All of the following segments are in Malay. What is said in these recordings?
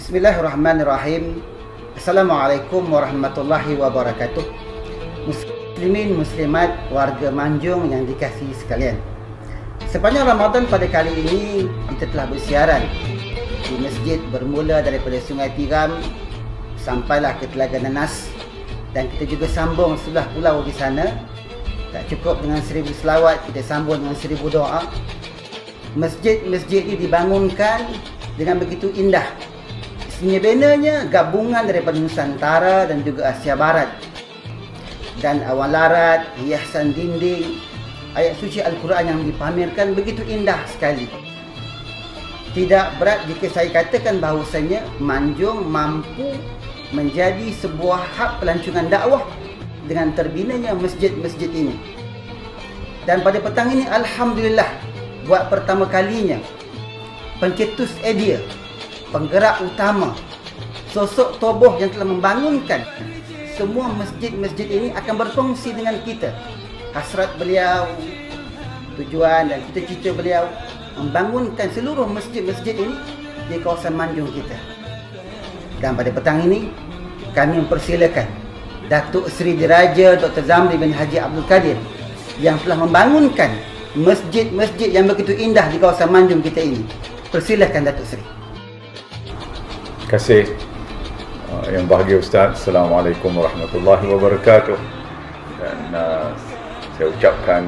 Bismillahirrahmanirrahim. Assalamualaikum warahmatullahi wabarakatuh. Muslimin, muslimat, warga Manjung yang dikasihi sekalian. Sepanjang Ramadan pada kali ini kita telah bersiaran di masjid bermula daripada Sungai Tiram sampailah ke Telaga Nanas, dan kita juga sambung sebelah pulau di sana. Tak cukup dengan 1000 selawat, kita sambung dengan 1000 doa. Masjid-masjid ini dibangunkan dengan begitu indah. Sebenarnya gabungan daripada Nusantara dan juga Asia Barat. Dan awan larat, hiasan dinding, ayat suci Al-Quran yang dipamerkan begitu indah sekali. Tidak berat jika saya katakan bahawasanya Manjung mampu menjadi sebuah hub pelancongan dakwah dengan terbinanya masjid-masjid ini. Dan pada petang ini, Alhamdulillah, buat pertama kalinya pencetus idea, penggerak utama, sosok tokoh yang telah membangunkan semua masjid-masjid ini akan berfungsi dengan kita. Hasrat beliau, tujuan dan cita-cita beliau membangunkan seluruh masjid-masjid ini di kawasan Manjung kita. Dan pada petang ini kami mempersilakan Datuk Seri Diraja Dr. Zamri bin Haji Abdul Kadir yang telah membangunkan masjid-masjid yang begitu indah di kawasan Manjung kita ini. Persilakan Datuk Seri. Terima kasih Yang Bahagia Ustaz. Assalamualaikum warahmatullahi wabarakatuh. Dan saya ucapkan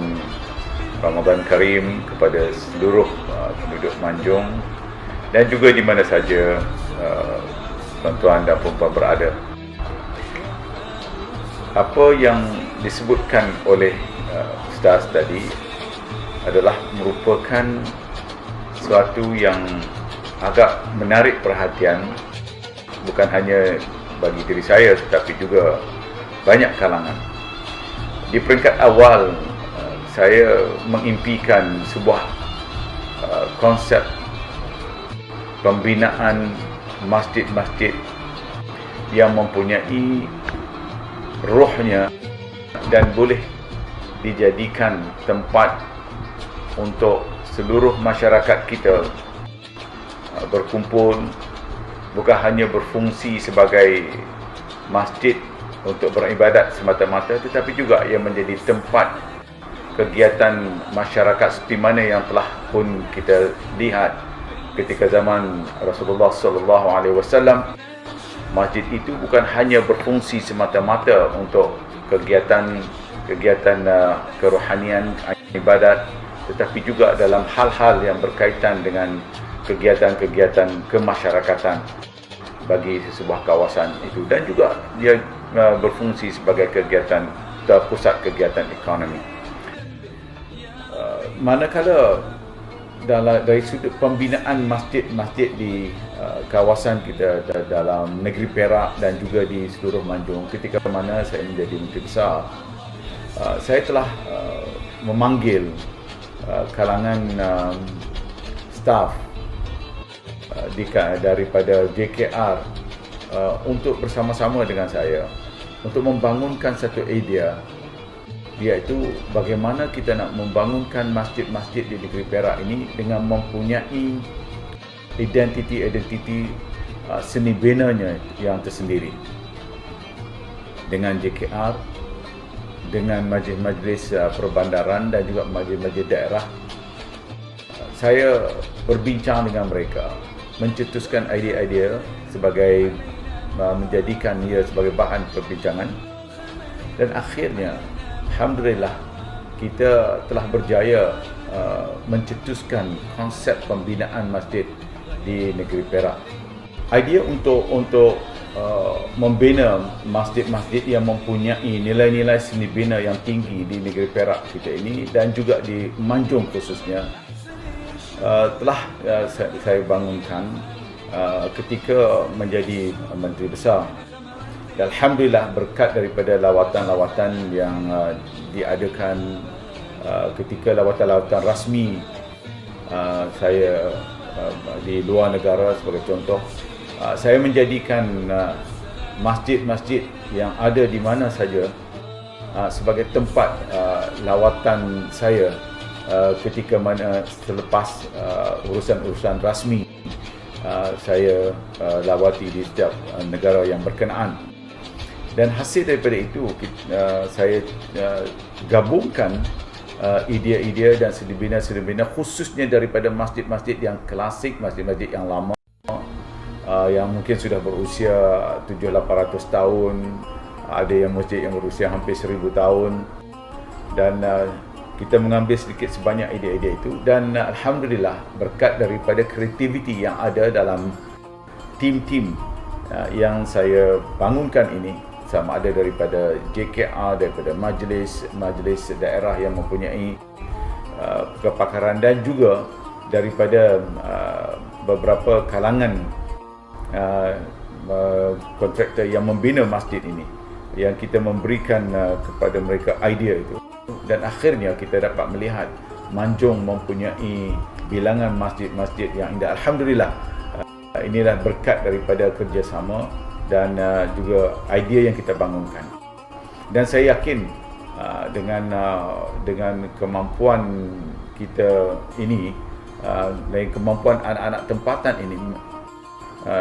Ramadan Karim kepada seluruh penduduk Manjung dan juga di mana saja tuan-tuan dan puan-puan berada. Apa yang disebutkan oleh Ustaz tadi adalah merupakan sesuatu yang agak menarik perhatian, bukan hanya bagi diri saya tetapi juga banyak kalangan. Di peringkat awal saya mengimpikan sebuah konsep pembinaan masjid-masjid yang mempunyai rohnya dan boleh dijadikan tempat untuk seluruh masyarakat kita berkumpul, bukan hanya berfungsi sebagai masjid untuk beribadat semata-mata, tetapi juga ia menjadi tempat kegiatan masyarakat seperti mana yang telah pun kita lihat ketika zaman Rasulullah SAW. Masjid itu bukan hanya berfungsi semata-mata untuk kegiatan kerohanian, ibadat, tetapi juga dalam hal-hal yang berkaitan dengan kegiatan-kegiatan kemasyarakatan bagi sebuah kawasan itu, dan juga dia berfungsi sebagai kegiatan pusat kegiatan ekonomi. Manakala dari sudut pembinaan masjid-masjid di kawasan kita dalam negeri Perak dan juga di seluruh Manjung, ketika mana saya menjadi Menteri Besar, saya telah memanggil kalangan staf daripada JKR untuk bersama-sama dengan saya untuk membangunkan satu idea, iaitu bagaimana kita nak membangunkan masjid-masjid di negeri Perak ini dengan mempunyai identiti seni binanya yang tersendiri. Dengan JKR, dengan majlis-majlis perbandaran dan juga majlis-majlis daerah, saya berbincang dengan mereka, mencetuskan idea-idea sebagai menjadikan ia sebagai bahan perbincangan, dan akhirnya alhamdulillah kita telah berjaya mencetuskan konsep pembinaan masjid di negeri Perak. Idea untuk membina masjid-masjid yang mempunyai nilai-nilai seni bina yang tinggi di negeri Perak kita ini dan juga di Manjung khususnya telah saya bangunkan ketika menjadi Menteri Besar. Dan alhamdulillah berkat daripada lawatan-lawatan yang diadakan ketika lawatan-lawatan rasmi saya di luar negara, sebagai contoh, saya menjadikan masjid-masjid yang ada di mana saja sebagai tempat lawatan saya ketika mana selepas urusan-urusan rasmi saya lawati di setiap negara yang berkenaan. Dan hasil daripada itu saya gabungkan idea-idea dan seni-bina khususnya daripada masjid-masjid yang klasik, masjid-masjid yang lama, yang mungkin sudah berusia 700-800 tahun, ada yang masjid yang berusia hampir 1000 tahun, dan kita mengambil sedikit sebanyak idea-idea itu. Dan alhamdulillah, berkat daripada kreativiti yang ada dalam tim-tim yang saya bangunkan ini, sama ada daripada JKR, daripada majlis daerah yang mempunyai kepakaran, dan juga daripada beberapa kalangan kontraktor yang membina masjid ini, yang kita memberikan kepada mereka idea itu, dan akhirnya kita dapat melihat Manjung mempunyai bilangan masjid-masjid yang indah. Alhamdulillah, inilah berkat daripada kerjasama dan juga idea yang kita bangunkan. Dan saya yakin dengan kemampuan kita ini, dan kemampuan anak-anak tempatan ini,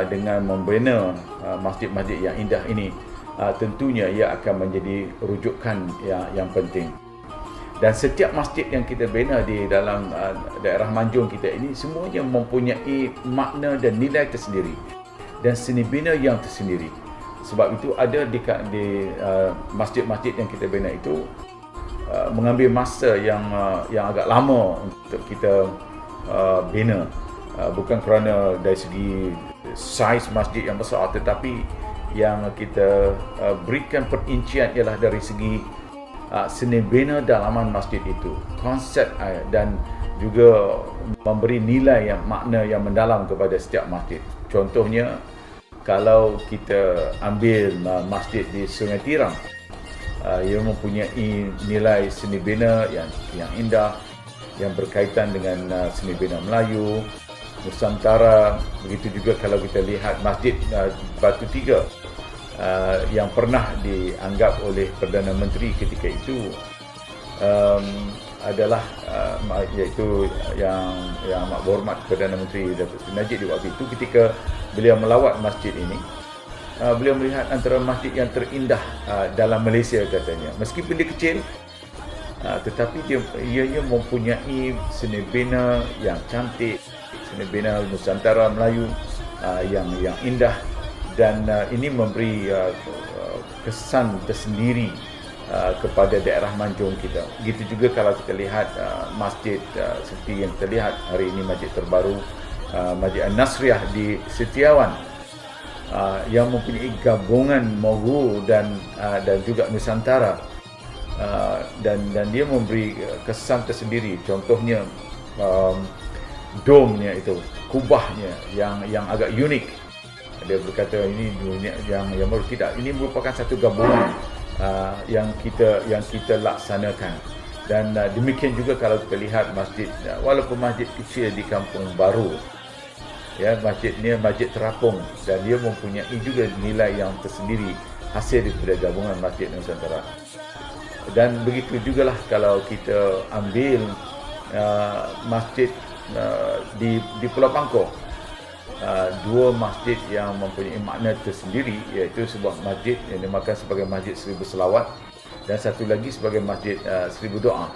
dengan membina masjid-masjid yang indah ini, tentunya ia akan menjadi rujukan yang penting. Dan setiap masjid yang kita bina di dalam daerah Manjung kita ini, semuanya mempunyai makna dan nilai tersendiri dan seni bina yang tersendiri. Sebab itu ada di masjid-masjid yang kita bina itu mengambil masa yang agak lama untuk kita bina, bukan kerana dari segi saiz masjid yang besar, tetapi yang kita berikan perincian ialah dari segi seni bina dalaman masjid itu, konsep dan juga memberi nilai makna yang mendalam kepada setiap masjid. Contohnya, kalau kita ambil masjid di Sungai Tiram, ia mempunyai nilai seni bina yang indah, yang berkaitan dengan seni bina Melayu, Nusantara. Begitu juga kalau kita lihat masjid Batu Tiga, yang pernah dianggap oleh Perdana Menteri ketika itu adalah iaitu yang amat berhormat Perdana Menteri Datuk Seri Najib di waktu itu, ketika beliau melawat masjid ini, beliau melihat antara masjid yang terindah dalam Malaysia katanya. Meskipun dia kecil, tetapi ia mempunyai seni bina yang cantik, seni bina Nusantara Melayu yang indah, dan ini memberi kesan tersendiri kepada daerah Manjung kita. Begitu juga kalau kita lihat masjid seperti yang kita lihat hari ini, masjid terbaru, Masjid An-Nasriyah di Setiawan, yang mempunyai gabungan Moghu dan juga Nusantara, dan dia memberi kesan tersendiri. Contohnya domnya itu, kubahnya yang agak unik. Dia berkata ini dunia yang baru. Tidak, ini merupakan satu gabungan yang kita laksanakan. Dan demikian juga kalau kita lihat masjid, walaupun masjid kecil di Kampung Baru, ya, masjidnya masjid terapung, dan dia mempunyai juga nilai yang tersendiri hasil daripada gabungan masjid Nusantara. Dan begitu jugalah kalau kita ambil masjid di Pulau Pangkor, dua masjid yang mempunyai makna tersendiri, iaitu sebuah masjid yang dinamakan sebagai Masjid Seribu Selawat, dan satu lagi sebagai Masjid Seribu Doa.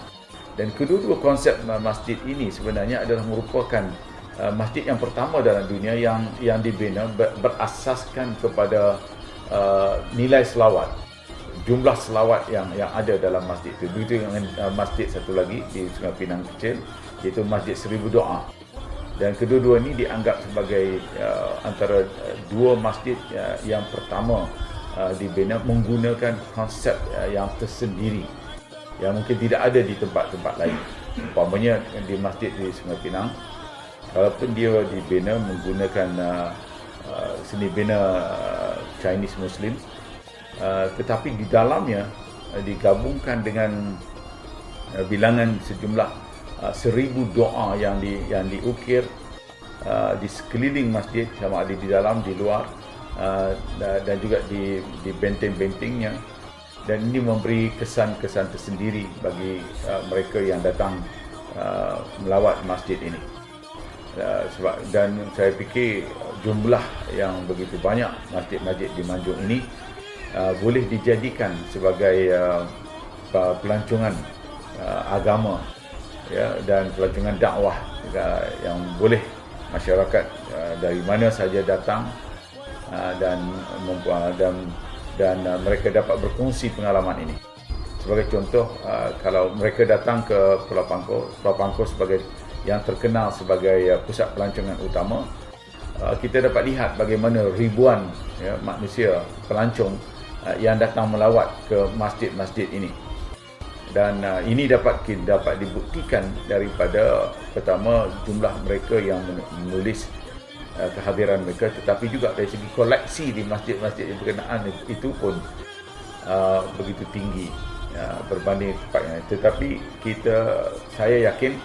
Dan kedua-dua konsep masjid ini sebenarnya adalah merupakan masjid yang pertama dalam dunia yang dibina berasaskan kepada nilai selawat, jumlah selawat yang ada dalam masjid itu. Begitu dengan masjid satu lagi di Sungai Pinang kecil, iaitu Masjid Seribu Doa. Dan kedua-dua ini dianggap sebagai antara dua masjid yang pertama dibina menggunakan konsep yang tersendiri, yang mungkin tidak ada di tempat-tempat lain. Umpamanya di masjid di Sungai Pinang, walaupun dia dibina menggunakan seni bina Chinese Muslim, tetapi di dalamnya digabungkan dengan bilangan sejumlah 1000 doa yang diukir di sekeliling masjid, sama ada di dalam, di luar, dan juga di benteng-bentengnya. Dan ini memberi kesan-kesan tersendiri bagi mereka yang datang melawat masjid ini. Dan saya fikir jumlah yang begitu banyak masjid-masjid di Manjung ini boleh dijadikan sebagai pelancongan agama, ya, dan pelancongan dakwah yang boleh masyarakat dari mana saja datang dan mereka dapat berkongsi pengalaman ini. Sebagai contoh, kalau mereka datang ke Pulau Pangkor sebagai yang terkenal sebagai pusat pelancongan utama, kita dapat lihat bagaimana ribuan, ya, manusia pelancong yang datang melawat ke masjid-masjid ini. Dan ini dapat dibuktikan daripada pertama jumlah mereka yang menulis kehadiran mereka, tetapi juga dari segi koleksi di masjid-masjid yang berkenaan itu pun begitu tinggi berbanding tempatnya. Tetapi saya yakin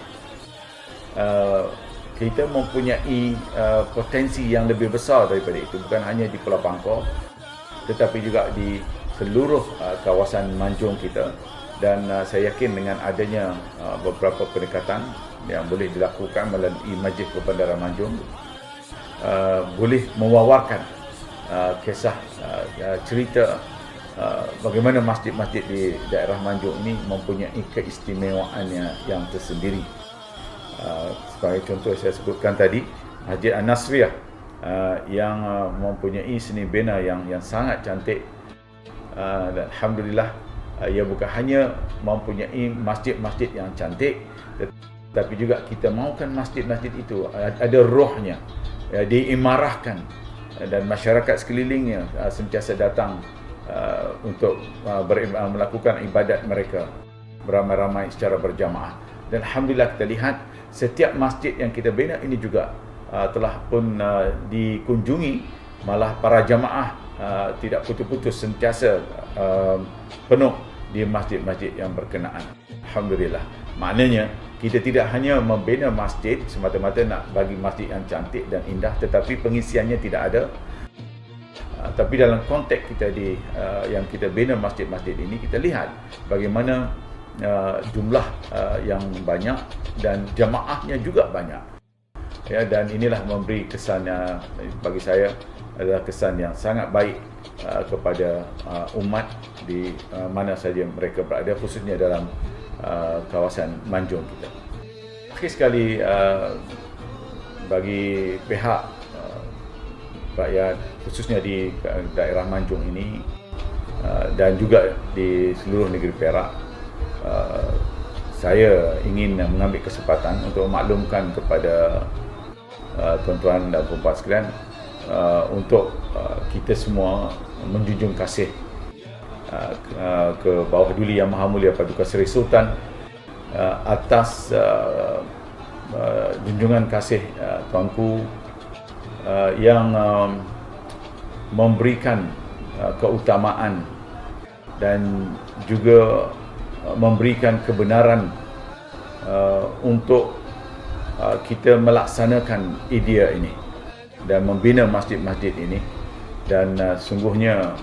kita mempunyai potensi yang lebih besar daripada itu, bukan hanya di Pulau Pangkor tetapi juga di seluruh kawasan Manjung kita. Dan saya yakin dengan adanya beberapa pendekatan yang boleh dilakukan melalui Majlis Perbandaran Manjung, boleh mewawarkan kisah cerita bagaimana masjid-masjid di daerah Manjung ini mempunyai keistimewaannya yang tersendiri. Sebagai contoh saya sebutkan tadi, Masjid An-Nasriyah yang mempunyai seni bina yang sangat cantik. Dan alhamdulillah, ia bukan hanya mempunyai masjid-masjid yang cantik, tetapi juga kita mahukan masjid-masjid itu ada rohnya, diimarahkan, dan masyarakat sekelilingnya sentiasa datang untuk melakukan ibadat mereka beramai-ramai secara berjamaah. Dan alhamdulillah kita lihat setiap masjid yang kita bina ini juga telah pun dikunjungi, malah para jamaah tidak putus-putus, sentiasa penuh di masjid-masjid yang berkenaan. Alhamdulillah. Maknanya kita tidak hanya membina masjid semata-mata nak bagi masjid yang cantik dan indah, tetapi pengisiannya tidak ada. Tapi dalam konteks kita yang kita bina masjid-masjid ini, kita lihat bagaimana jumlah yang banyak dan jamaahnya juga banyak. Ya, dan inilah memberi kesan bagi saya adalah kesan yang sangat baik kepada umat di mana saja mereka berada, khususnya dalam kawasan Manjung kita. Akhir sekali, bagi pihak rakyat khususnya di daerah Manjung ini dan juga di seluruh negeri Perak, saya ingin mengambil kesempatan untuk memaklumkan kepada tuan-tuan dan puan-puan sekalian, untuk kita semua menjunjung kasih ke Bawah Duli Yang Maha Mulia Paduka Seri Sultan atas junjungan kasih tuanku yang memberikan keutamaan dan juga memberikan kebenaran untuk kita melaksanakan idea ini dan membina masjid-masjid ini. Dan sungguhnya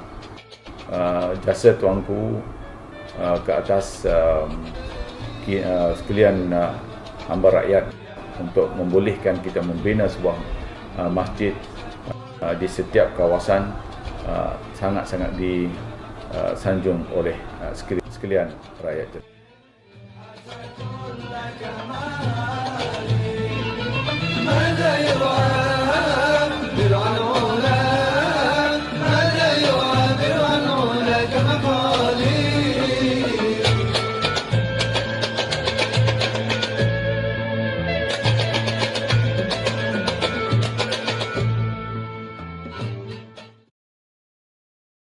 jasa tuanku ke atas sekalian hamba rakyat untuk membolehkan kita membina sebuah masjid di setiap kawasan sangat-sangat disanjung oleh sekalian rakyat.